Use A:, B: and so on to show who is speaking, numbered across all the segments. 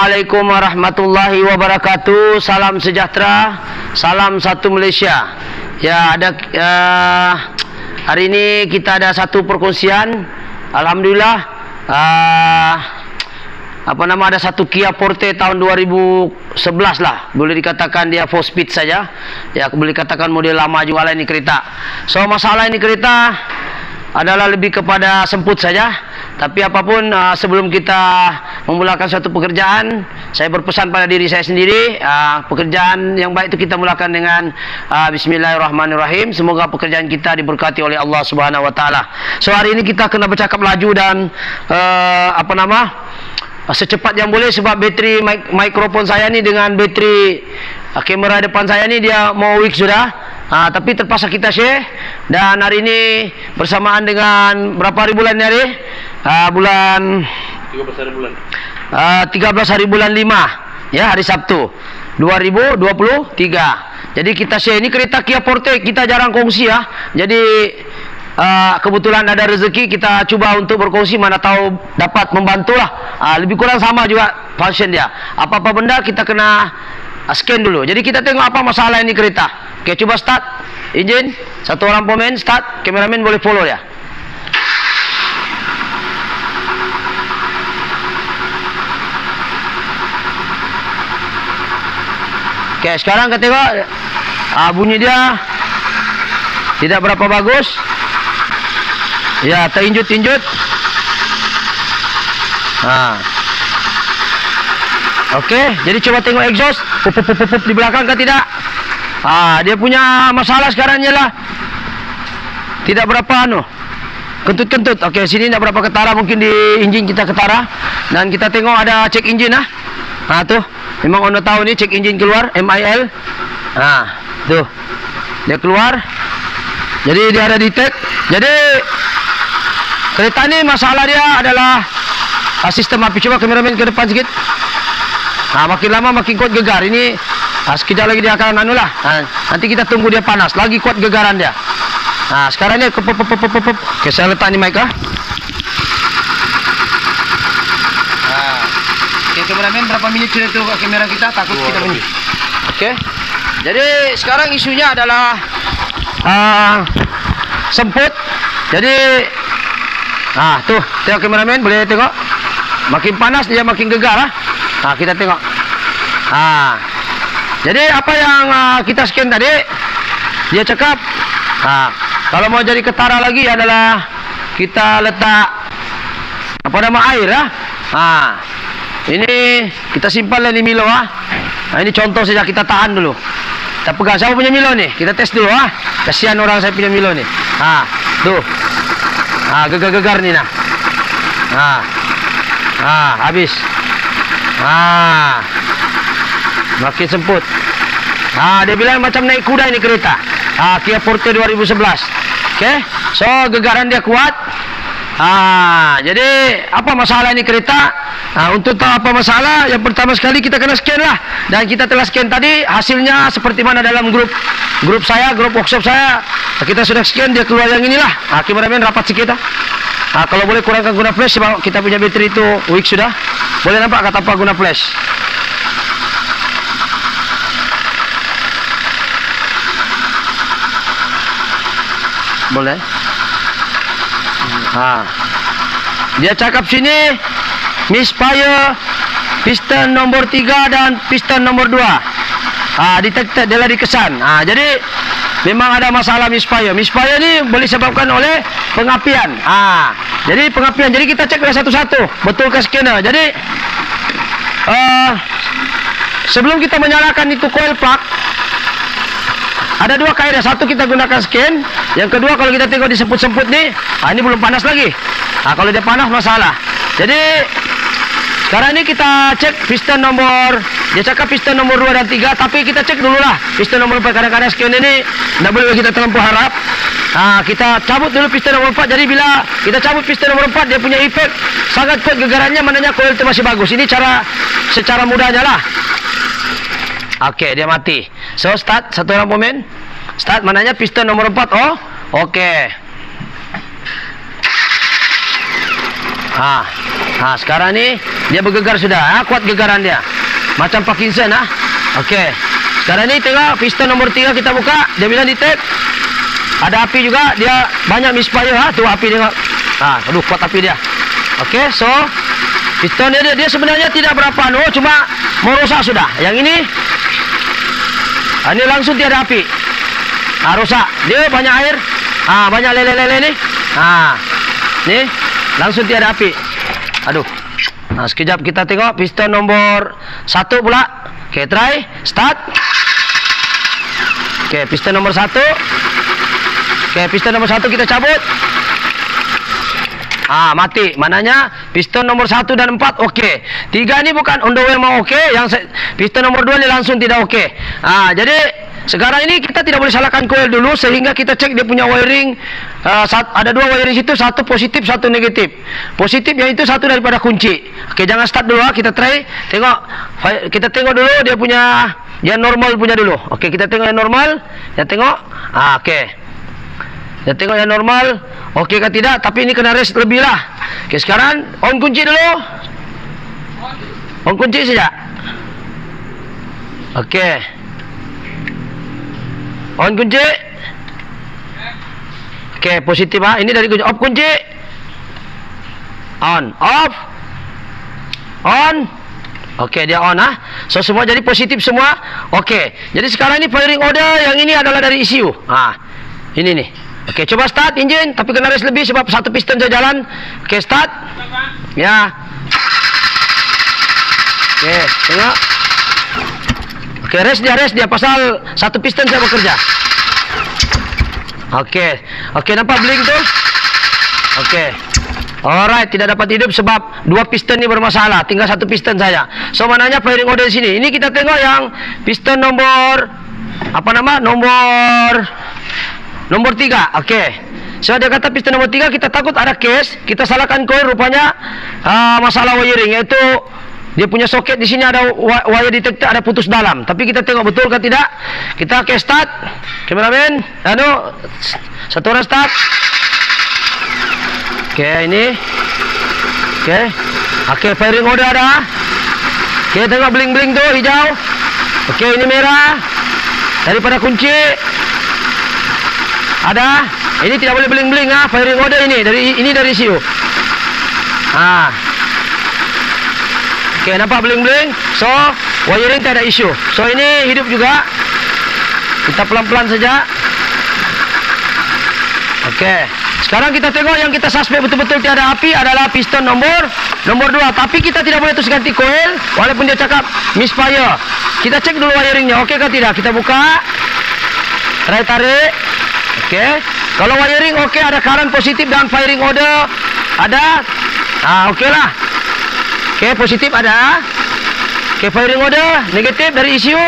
A: Assalamualaikum warahmatullahi wabarakatuh. Salam sejahtera, salam satu Malaysia. Ya, ada hari ini kita ada satu perkongsian. Alhamdulillah, ada satu Kia Forte tahun 2011 lah. Boleh dikatakan dia 4-speed saja. Ya, boleh dikatakan model lama juga lah ini kereta. So, masalah ini kereta adalah lebih kepada semput saja. Tapi apapun, sebelum kita memulakan suatu pekerjaan, saya berpesan pada diri saya sendiri, pekerjaan yang baik itu kita mulakan dengan Bismillahirrahmanirrahim. Semoga pekerjaan kita diberkati oleh Allah Subhanahu Wa Taala. So, hari ini kita kena bercakap laju dan secepat yang boleh, sebab bateri mikrofon saya ni dengan bateri kamera depan saya ni dia mau weak sudah. Tapi terpaksa kita share. Dan hari ini bersamaan dengan berapa hari bulan ni hari? Bulan
B: 13 hari bulan.
A: 13 hari bulan 5. Ya, hari Sabtu 2023. Jadi kita share ini kereta Kia Forte, kita jarang kongsi ya. Jadi kebetulan ada rezeki, kita cuba untuk berkongsi, mana tahu dapat membantulah. Lebih kurang sama juga function dia. Apa-apa benda kita kena scan dulu. Jadi kita tengok apa masalah ini kereta. Oke, coba start engine. Satu orang pemain start, kameramen boleh follow ya. Oke, sekarang kita tengok bunyi dia tidak berapa bagus. Ya, terinjut-injut. Oke, jadi coba tengok exhaust. Pup di belakang ke tidak? Dia punya masalah sekarang lah. Tidak berapa kentut-kentut. Oke, sini tidak berapa ketara, mungkin di engine kita ketara. Dan kita tengok ada cek engine tuh. Memang anda tahu nih, cek engine keluar MIL. Tuh. Dia keluar. Jadi dia ada detect. Jadi kereta ini masalah dia adalah sistem api. Coba kameramen ke depan sedikit. Makin lama makin kuat gegar. Ini sekejap lagi dia akan nanti kita tunggu dia panas. Lagi kuat gegaran dia. Sekarang ini Oke, saya letak ni mic Oke, kameramen berapa minit sudah itu kamera kita? Takut kita bunyi. Oke. Jadi sekarang isunya adalah semput. Jadi tuh, tengok kameramen, boleh tengok. Makin panas dia makin gegar kita tengok. Jadi apa yang kita scan tadi, dia cakap kalau mau jadi ketara lagi adalah kita letak air ini kita simpan di Milo ini contoh saja, kita tahan dulu. Kita pegang. Siapa punya Milo nih? Kita tes dulu Kasihan orang saya punya Milo nih. Tuh. Gegar-gegar nih habis. Makin semput. Dia bilang macam naik kuda ini kereta. Kia Forte 2011. Oke. So, gegaran dia kuat. Jadi apa masalah ini kereta? Untuk tahu apa masalah, yang pertama sekali kita kena scan lah. Dan kita telah scan tadi, hasilnya seperti mana dalam grup saya, grup workshop saya. Kita sudah scan, dia keluar yang inilah. Kameramen rapat sikit kalau boleh kurangkan guna flash, sebab kita punya bateri itu weak sudah. Boleh nampak kata apa guna flash? Boleh. Dia cakap sini misfire piston nomor 3 dan piston nomor 2. Detected, dia lah dikesan. Jadi memang ada masalah misfire. Misfire ni boleh disebabkan oleh pengapian. Jadi pengapian. Jadi kita cek satu-satu. Betul ke scanner. Jadi sebelum kita menyalakan itu coil plug, ada dua kaidah. Satu, kita gunakan scan. Yang kedua, kalau kita tengok di semput-semput nih, ini belum panas lagi. Kalau dia panas, masalah. Jadi sekarang ini kita cek piston nomor, dia cakap piston nomor 2 dan 3, tapi kita cek dulu lah piston nomor 4. Kadang-kadang scan ini tidak boleh kita terlampau harap. Kita cabut dulu piston nomor 4. Jadi bila kita cabut piston nomor 4, dia punya efek sangat kuat gegarannya, mananya coil itu masih bagus. Ini secara mudahnya lah. Oke, dia mati. So, start. Satu orang pemain start, mananya piston nomor 4. Oke. Sekarang ni dia bergegar sudah. Kuat gegaran dia. Macam Parkinson Okey. Sekarang ni tengok piston nombor 3 kita buka. Dia bilang di tape. Ada api juga. Dia banyak misfire tu api tengok. Aduh kuat api dia. Okey, so piston dia sebenarnya tidak berapa cuma mau rosak sudah. Yang ini ini langsung tiada api. Rosak. Dia banyak air. Banyak lele-lele ni. Ni langsung tiada api. Aduh. Sekejap kita tengok piston nombor 1 pula. Okey, try. Start. Okey, piston nombor 1. Okey, piston nombor 1 kita cabut. Mati. Maknanya piston nomor 1 dan 4 okey. 3 ni bukan on the way mau okey. Yang piston nomor 2 ni langsung tidak okey. Jadi sekarang ini kita tidak boleh salahkan coil dulu sehingga kita cek dia punya wiring. Ada 2 wiring situ, satu positif, satu negatif. Positif yang itu satu daripada kunci. Okey, jangan start dulu kita try. Tengok. Kita tengok dulu dia punya yang normal punya dulu. Okey, kita tengok yang normal. Ya tengok. Okey. Kita tengok yang normal. Okey ke tidak? Tapi ini kena rest lebih lah. Okey, sekarang on kunci dulu. On kunci saja. Okey. On kunci. Okey, positif Ini dari kunci. Off kunci. On. Off. On. Okey, dia on So semua jadi positif semua. Okey. Jadi sekarang ini firing order yang ini adalah dari ECU. Ini nih. Okey, coba start engine tapi kena rest lebih sebab satu piston saja jalan. Okey, start. Ya. Okey, tengok. Okey, rest dia pasal satu piston saya bekerja. Okey. Okey, nampak blink tu? Okey. Alright, tidak dapat hidup sebab 2 piston ni bermasalah. Tinggal satu piston saja. So maknanya firing order di sini. Ini kita tengok yang piston nomor Nomor 3, okey. So dia kata piston nomor 3 kita takut ada case, kita salahkan coil rupanya masalah wiring iaitu dia punya soket di sini ada wire detector ada putus dalam. Tapi kita tengok betul ke tidak. Kita start. Kameramen, satu orang start. Okey, ini. Okey. Okey, firing order ada. Okey, tengok bling-bling tu hijau. Okey, ini merah. Daripada kunci ada. Ini tidak boleh bling-bling firing order ini dari ECU. Okey, nampak bling-bling. So, wiring tak ada isu. So, ini hidup juga. Kita pelan-pelan saja. Okey. Sekarang kita tengok yang kita suspek betul-betul tiada api adalah piston nomor 2. Tapi kita tidak boleh terus ganti coil walaupun dia cakap misfire. Kita cek dulu wiringnya. Okey ke tidak? Kita buka. Try tarik. Okey. Kalau wiring okey, ada current positif dan firing order ada. Okeylah. Okey, positif ada. Okey, firing order negatif dari ECU.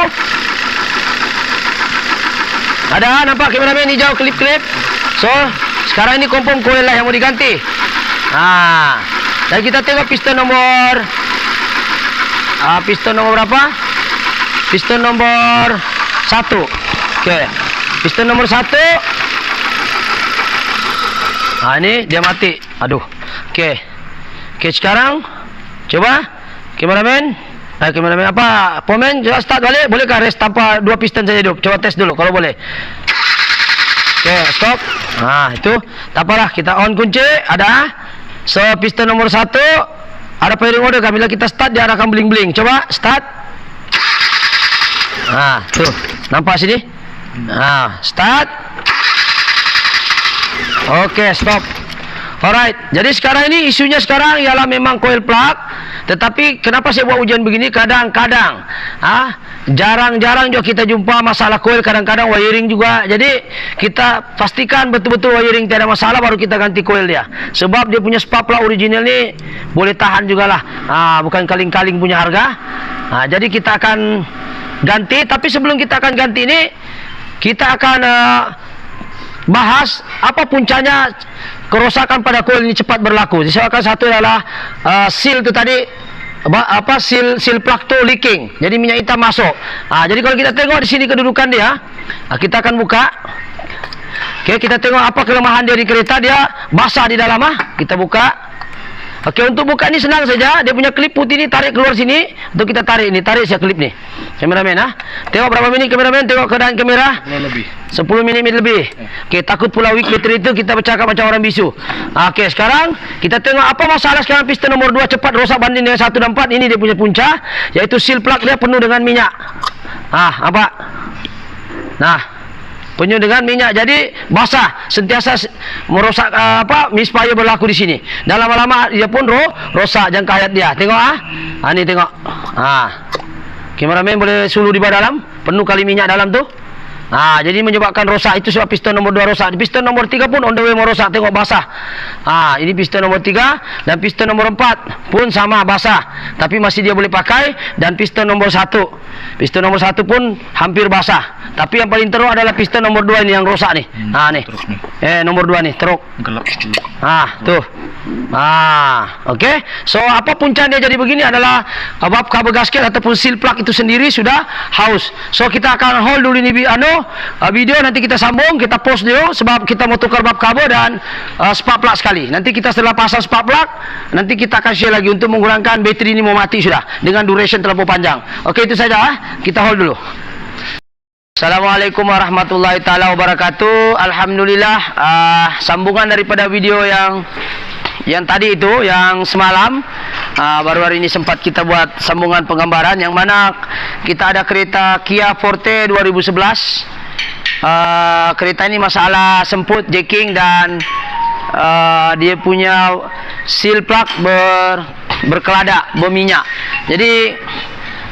A: Ada, nampak kameramen hijau klip-klip. So, sekarang ini kompon coil lah yang mau diganti. Dan kita tengok piston nomor berapa? Piston nomor 1. Okey. Piston nomor 1. Ini dia mati. Aduh. Okey. Okey, sekarang coba kameramen. Kameramen apa? Pomen, coba start balik. Bolehkah rest tanpa 2 piston saja hidup? Coba tes dulu kalau boleh. Okey, stop. Itu. Tak apalah, kita on kunci, ada. So, piston nomor 1 ada firing order. Bila kita start dia akan bling-bling. Coba start. Tuh. Nampak sini? Start. Okey, stop. Alright. Jadi sekarang ini isunya sekarang ialah memang coil plug. Tetapi kenapa saya buat ujian begini? Kadang-kadang jarang-jarang juga kita jumpa masalah coil, kadang-kadang wiring juga. Jadi kita pastikan betul-betul wiring tiada masalah baru kita ganti coil dia. Sebab dia punya spark plug original ni boleh tahan jugalah. Bukan kaling-kaling punya harga. Jadi kita akan ganti. Tapi sebelum kita akan ganti ini, kita akan bahas apa puncanya kerosakan pada coil ini cepat berlaku. Disebabkan satu adalah seal tu tadi, seal plug tu leaking. Jadi minyak hitam masuk. Jadi kalau kita tengok di sini kedudukan dia, kita akan buka. Okey, kita tengok apa kelemahan dia di kereta. Dia basah di dalam. Kita buka. Okey, untuk buka ni senang saja. Dia punya klip putih ni tarik keluar sini. Untuk kita tarik ni, tarik saya klip ni. Kameraman Tengok berapa minit kameraman, tengok keadaan kamera. 10 minit lebih. Okey, takut pula weak battery tu kita bercakap macam orang bisu. Okey, sekarang kita tengok apa masalah sekarang piston nombor 2 cepat rosak banding dengan 1 dan 4. Ini dia punya punca, iaitu seal plug dia penuh dengan minyak. Apa? Nah, penuh dengan minyak, jadi basah, sentiasa merosak misfire berlaku di sini. Dan lama-lama dia pun rosak jangka hayat dia. Tengok ni tengok. Kameraman boleh suluh di bawah dalam, penuh kali minyak dalam tu. Jadi menyebabkan rosak. Itu sebab piston nombor 2 rosak. Piston nombor 3 pun on the way mau rosak. Tengok basah. Ini piston nombor 3 dan piston nombor 4 pun sama basah. Tapi masih dia boleh pakai. Dan piston nombor 1. Piston nomor 1 pun hampir basah. Tapi yang paling teruk adalah piston nomor 2 ini yang rosak ni. Nih. Nomor 2 ni teruk. Gelap. Tuh. Okey. So apa punca dia jadi begini adalah bab kabel gasket ataupun seal plug itu sendiri sudah haus. So kita akan hold dulu ni video, nanti kita sambung, kita post dulu sebab kita mau tukar bab kabel dan spark plug sekali. Nanti kita setelah pasang spark plug, nanti kita akan share lagi untuk mengurangkan bateri ini mau mati sudah dengan duration terlalu panjang. Okey, itu saja. Kita hold dulu. Assalamualaikum warahmatullahi taala wabarakatuh. Alhamdulillah, sambungan daripada video yang tadi itu, yang semalam. Baru hari ini sempat kita buat sambungan penggambaran yang mana kita ada kereta Kia Forte 2011. Kereta ini masalah semput jacking dan dia punya seal plug berkeladak, berminyak. Jadi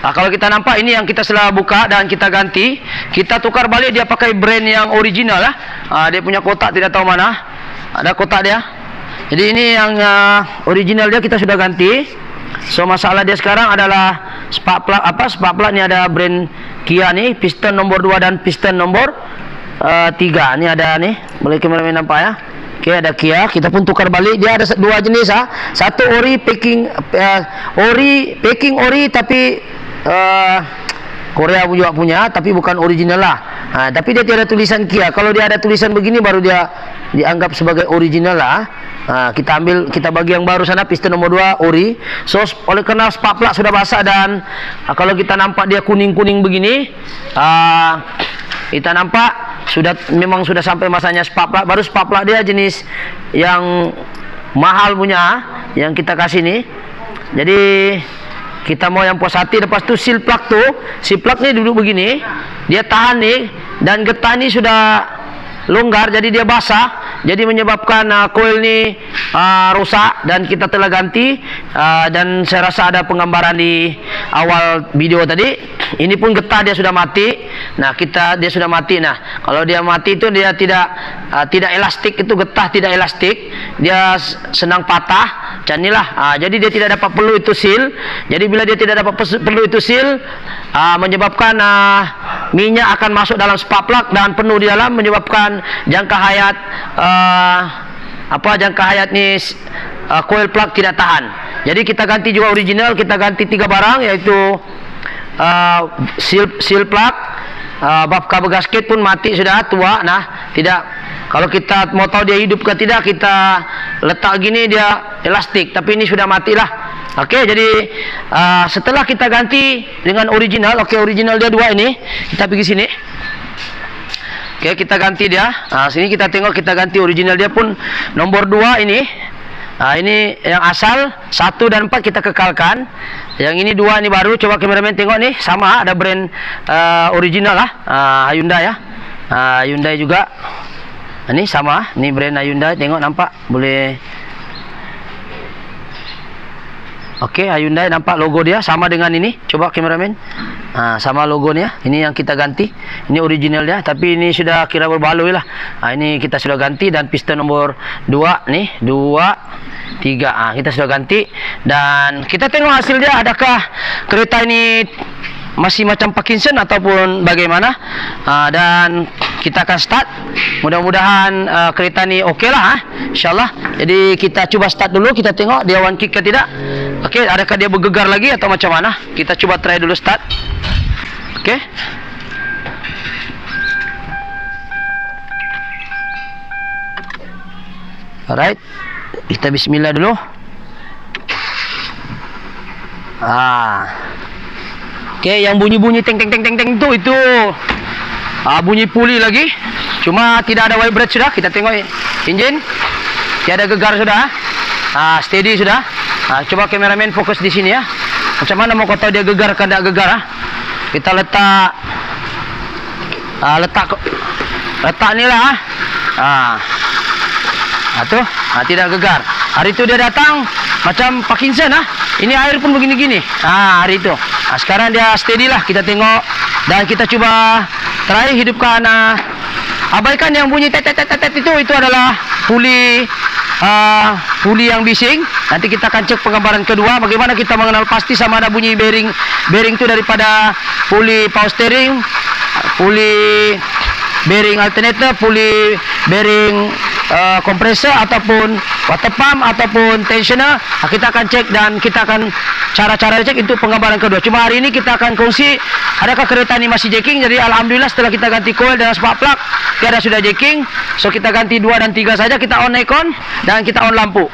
A: kalau kita nampak ini yang kita setelah buka dan kita ganti, kita tukar balik, dia pakai brand yang original lah. Dia punya kotak tidak tahu mana. Ada kotak dia. Jadi ini yang original dia kita sudah ganti. So masalah dia sekarang adalah spark plug. Spark plug ni ada brand Kia ni, piston nombor 2 dan piston nombor 3. Ni ada ni, boleh kameraman nampak ya. Okey, ada Kia. Kita pun tukar balik. Dia ada 2 jenis Satu ori packing ori tapi Korea juga punya, tapi bukan original lah. Tapi dia tiada tulisan Kia. Kalau dia ada tulisan begini baru dia dianggap sebagai original lah. Kita ambil, kita bagi yang baru sana, piston nomor 2 ori. So oleh kerana spark plug sudah basah dan kalau kita nampak dia kuning-kuning begini, kita nampak memang sudah sampai masanya spark plug. Baru spark plug dia jenis yang mahal punya, yang kita kasih ni. Jadi kita mau yang puas hati. Lepas tu seal plug ni duduk begini, dia tahan ni, dan getah ni sudah longgar, jadi dia basah, jadi menyebabkan coil ni rosak dan kita telah ganti. Dan saya rasa ada penggambaran di awal video tadi. Ini pun getah dia sudah mati. Dia sudah mati. Kalau dia mati itu dia tidak elastik, itu getah tidak elastik, dia senang patah. Macam inilah. Jadi dia tidak dapat perlu itu seal. Jadi bila dia tidak dapat perlu itu seal, menyebabkan minyak akan masuk dalam spark plug dan penuh di dalam, menyebabkan jangka hayat jangka hayat ni coil plug tidak tahan. Jadi kita ganti juga original. Kita ganti 3 barang, iaitu seal plug, bab kabel gasket pun mati sudah, tua. Tidak, kalau kita mau tahu dia hidup ke tidak, kita letak gini dia elastik, tapi ini sudah matilah. Okey, jadi setelah kita ganti dengan original, original dia 2 ini, kita pergi sini. Okey, kita ganti dia. Sini kita tengok, kita ganti original dia pun nombor 2 ini. Ini yang asal 1 dan 4 kita kekalkan. Yang ini 2 ini baru. Coba kameraman tengok ni, sama, ada brand original lah. Hyundai ya. Hyundai juga. Ini sama, ni brand Hyundai. Tengok, nampak, boleh. Okey, Hyundai, nampak logo dia sama dengan ini. Coba kameraman. Sama logo ni ya. Ini yang kita ganti. Ini original dia, tapi ini sudah kira berbaloi lah. Ini kita sudah ganti, dan piston nomor 2 nih, 2, 3. Kita sudah ganti dan kita tengok hasil dia, adakah kereta ini masih macam Parkinson ataupun bagaimana. Dan kita akan start. Mudah-mudahan kereta ni okey lah, insyaAllah. Jadi kita cuba start dulu, kita tengok dia one kick ke tidak. Okey, adakah dia bergegar lagi atau macam mana. Kita cuba try dulu start. Okey, alright, kita bismillah dulu. Okey, yang bunyi-bunyi teng teng teng teng teng itu bunyi puli lagi. Cuma tidak ada vibrate sudah. Kita tengok enjin. Tiada gegar sudah. Steady sudah. Coba kameramen fokus di sini ya. Macam mana mau kau tahu dia gegar ke tidak gegar? Kita letak letak ni lah. Tuh, tidak gegar. Hari itu dia datang macam Parkinson Ini air pun begini-gini. Hari itu. Sekarang dia steady lah. Kita tengok dan kita cuba try hidupkan. Abaikan yang bunyi tet tet tet tet itu adalah puli yang bising. Nanti kita akan cek penggambaran kedua. Bagaimana kita mengenal pasti sama ada bunyi bearing itu daripada puli power steering, puli bearing alternator, puli bearing kompresor ataupun water pump ataupun tensioner. Kita akan cek dan kita akan cara-cara cek itu penggambaran kedua. Cuma hari ini kita akan kongsi adakah kereta ini masih jacking. Jadi alhamdulillah setelah kita ganti coil dan spark plug tiada sudah jacking. So kita ganti 2 dan 3 saja. Kita on aircon dan kita on lampu.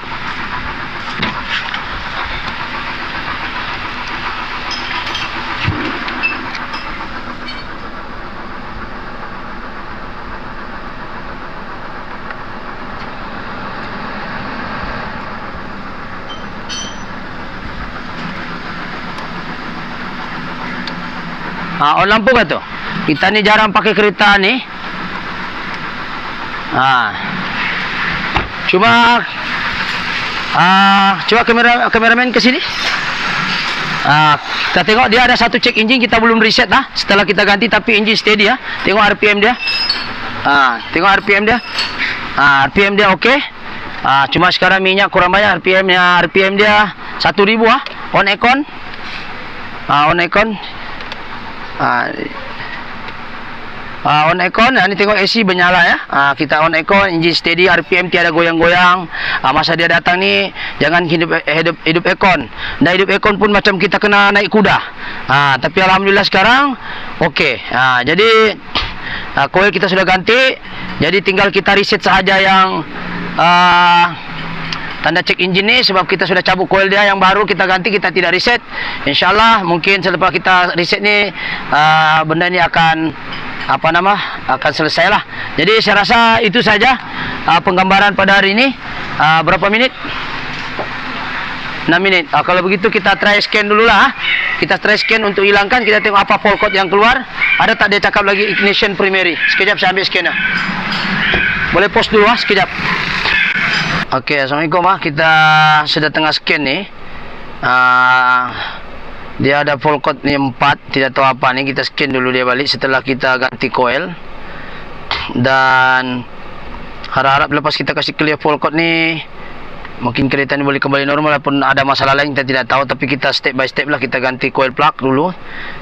A: On lampu kan tu. Kita ni jarang pakai kereta ni. Cuma coba kameramen ke sini. Kita tengok dia ada satu cek enjin, kita belum reset setelah kita ganti, tapi enjin steady Tengok RPM dia. Tengok RPM dia. RPM dia okey. Cuma sekarang minyak kurang banyak. RPM dia 1000 on aircon. On aircon. On aircon. Ini tengok AC bernyala ya. Kita on aircon, engine steady, RPM tiada goyang-goyang. Masa dia datang ni jangan hidup aircon. Dan hidup aircon pun macam kita kena naik kuda. Tapi alhamdulillah sekarang okey. Jadi coil kita sudah ganti. Jadi tinggal kita reset sahaja yang tanda cek enjin ni, sebab kita sudah cabut coil dia yang baru kita ganti, kita tidak reset. InsyaAllah mungkin selepas kita reset ni benda ni akan akan selesai lah. Jadi saya rasa itu saja penggambaran pada hari ini. Berapa minit? 6 minit. Kalau begitu kita try scan dulu lah. Kita try scan untuk hilangkan. Kita tengok apa fault code yang keluar. Ada tak dia cakap lagi ignition primary. Sekejap saya ambil scan lah. Boleh pause dulu sekejap. Okey, Assalamualaikum kita sudah tengah scan ni. Dia ada fault code ni 4, tidak tahu apa ni. Kita scan dulu dia balik setelah kita ganti coil. Dan harap-harap lepas kita kasih clear fault code ni, mungkin kereta ni boleh kembali normal. Walaupun ada masalah lain kita tidak tahu, tapi kita step by step lah. Kita ganti coil plug dulu,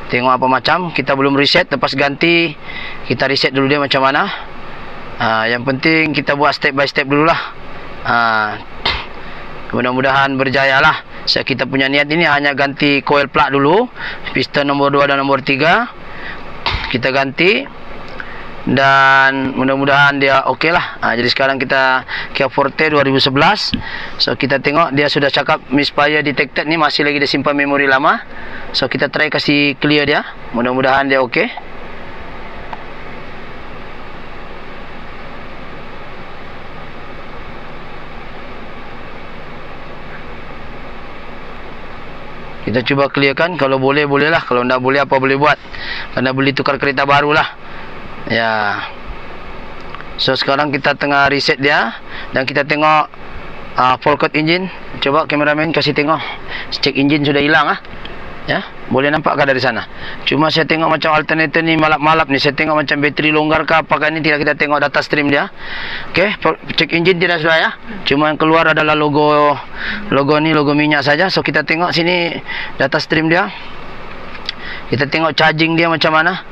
A: tengok apa macam. Kita belum reset, lepas ganti kita reset dulu dia macam mana. Yang penting kita buat step by step dulu lah. Mudah-mudahan berjaya lah. Kita punya niat ini hanya ganti coil plug dulu, piston nombor 2 dan nombor 3 kita ganti, dan mudah-mudahan dia okey lah. Jadi sekarang kita Kia Forte 2011. So kita tengok dia sudah cakap misfire detected ni, masih lagi dia simpan memori lama. So kita try kasih clear dia, mudah-mudahan dia okey. Kita cuba clearkan. Kalau boleh, bolehlah. Kalau tidak boleh, apa boleh buat. Kena beli tukar kereta baru lah. Ya. So sekarang kita tengah reset dia. Dan kita tengok fault code engine. Coba kameramen kasih tengok. Cek engine sudah hilang ya, boleh nampakkah dari sana? Cuma saya tengok macam alternator ni malap-malap ni. Saya tengok macam bateri longgar ke apakah ni, tidak kita tengok data stream dia. Okey, cek engine tidak sudah ya. Cuma yang keluar adalah logo ni, logo minyak saja. So kita tengok sini data stream dia. Kita tengok charging dia macam mana.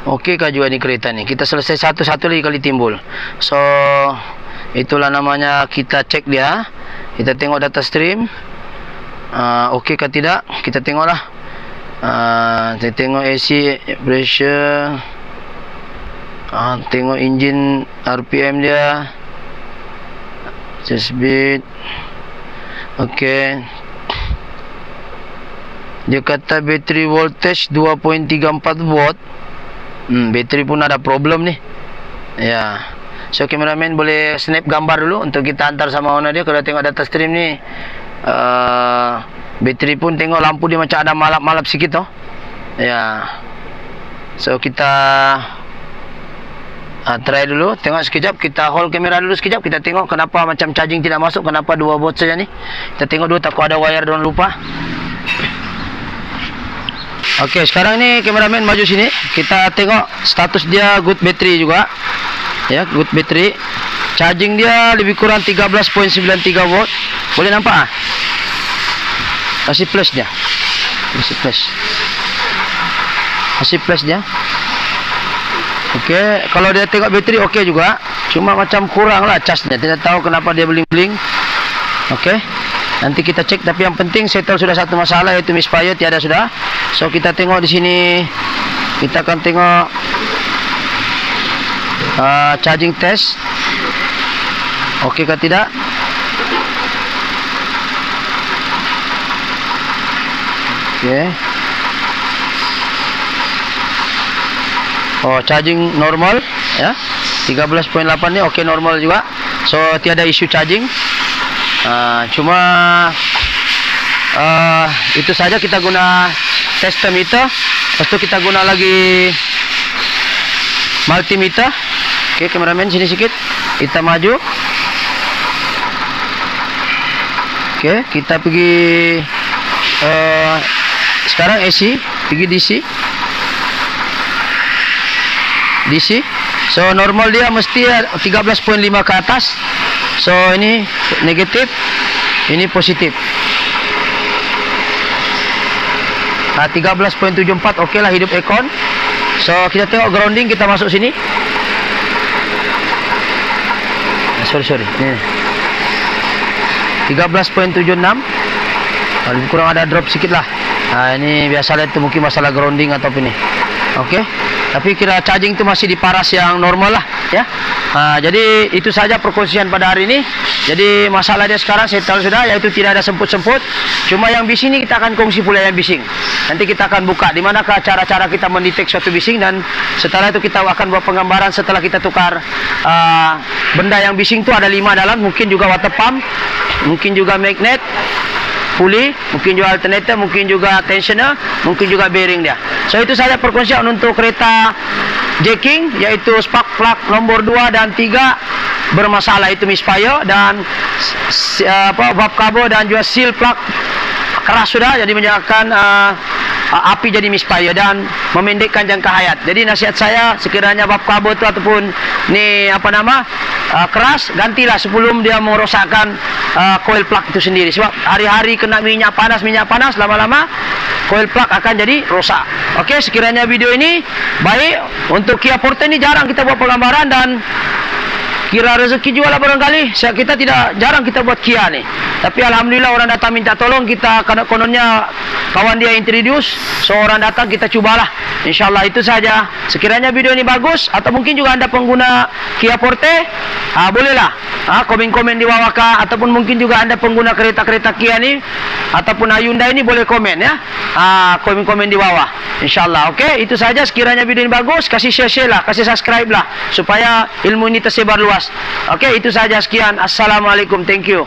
A: Okey kah juga ni kereta ni. Kita selesai satu lagi kali timbul. So itulah namanya kita cek dia. Kita tengok data stream. Okey kah tidak, kita tengoklah. Kita tengok AC pressure, tengok engine RPM dia, chest beat. Okey, Dia kata bateri voltage 2.34 volt. Bateri pun ada problem ni. Ya. So kameraman boleh snap gambar dulu untuk kita hantar sama owner dia. Kalau tengok data stream ni, bateri pun tengok lampu dia macam ada malap-malap sikit toh. Ya. So kita try dulu, tengok sekejap, kita hold kamera dulu sekejap, kita tengok kenapa macam charging tidak masuk, kenapa 2 volt saja ni. Kita tengok dulu takut ada wire dan lupa. Okey, sekarang ni kameraman maju sini, kita tengok status dia good battery juga. Ya, good battery. Charging dia lebih kurang 13.93 volt. Boleh nampak ah? Masih plus dia. Masih plus. Masih plus dia. Okey, kalau dia tengok bateri okey juga. Cuma macam kurang lah charge dia. Tidak tahu kenapa dia bling-bling. Okey. Nanti kita cek, tapi yang penting settle sudah satu masalah, yaitu misfire tiada sudah. So kita tengok di sini, kita akan tengok charging test. Okey ke tidak? Okey. Oh, charging normal ya. 13.8 ni okey, normal juga. So tiada isu charging. Cuma itu saja, kita guna tester meter. Lepas tu kita guna lagi multimeter. Okey, kameraman sini sikit. Kita maju. Okey, kita pergi sekarang AC, pergi DC. So normal dia mesti 13.5 ke atas. So ini negatif, ini positif. 13.74 okey lah, hidup aircon. So kita tengok grounding, kita masuk sini. Sorry. Ni. 13.76. Lebih kurang ada drop sikit lah. Ini biasalah, itu mungkin masalah grounding ataupun ni. Okey. Tapi kira charging tu masih di paras yang normal lah ya. Jadi itu saja perkongsian pada hari ini. Jadi masalah dia sekarang settle sudah, yaitu tidak ada semput-semput. Cuma yang bising ni kita akan kongsi pula yang bising. Nanti kita akan buka di manakah cara-cara kita mendetek suatu bising, dan setelah itu kita akan buat penggambaran setelah kita tukar benda yang bising tu ada 5 dalam, mungkin juga water pump, mungkin juga magnet, pulley, mungkin juga alternator, mungkin juga tensioner, mungkin juga bearing dia. So itu saja perkongsian untuk kereta jacking, yaitu spark plug nombor 2 dan 3 bermasalah, itu misfire, dan valve cover dan juga seal plug keras sudah, jadi menyebabkan api jadi misfire dan memendekkan jangka hayat. Jadi nasihat saya, sekiranya valve cover tu ataupun ni keras, gantilah sebelum dia merosakkan coil plug itu sendiri. Sebab hari-hari kena minyak panas, lama-lama coil plug akan jadi rosak. Okey, sekiranya video ini baik untuk Kia Forte ni, jarang kita buat penggambaran dan kira rezeki juga lah barangkali. Kita tidak jarang kita buat Kia ni. Tapi alhamdulillah orang datang minta tolong, kita kononnya kawan dia introduce, so orang datang kita cubalah. InsyaAllah itu saja. Sekiranya video ini bagus, atau mungkin juga anda pengguna Kia Forte, bolehlah komen-komen di bawah kah, ataupun mungkin juga anda pengguna kereta-kereta Kia ni ataupun Hyundai ni, boleh komen ya. Komen-komen di bawah. InsyaAllah. Okey, itu saja. Sekiranya video ini bagus, kasih share lah, kasih subscribe lah, supaya ilmu ini tersebar luas. Okey, itu saja. Sekian. Assalamualaikum. Thank you.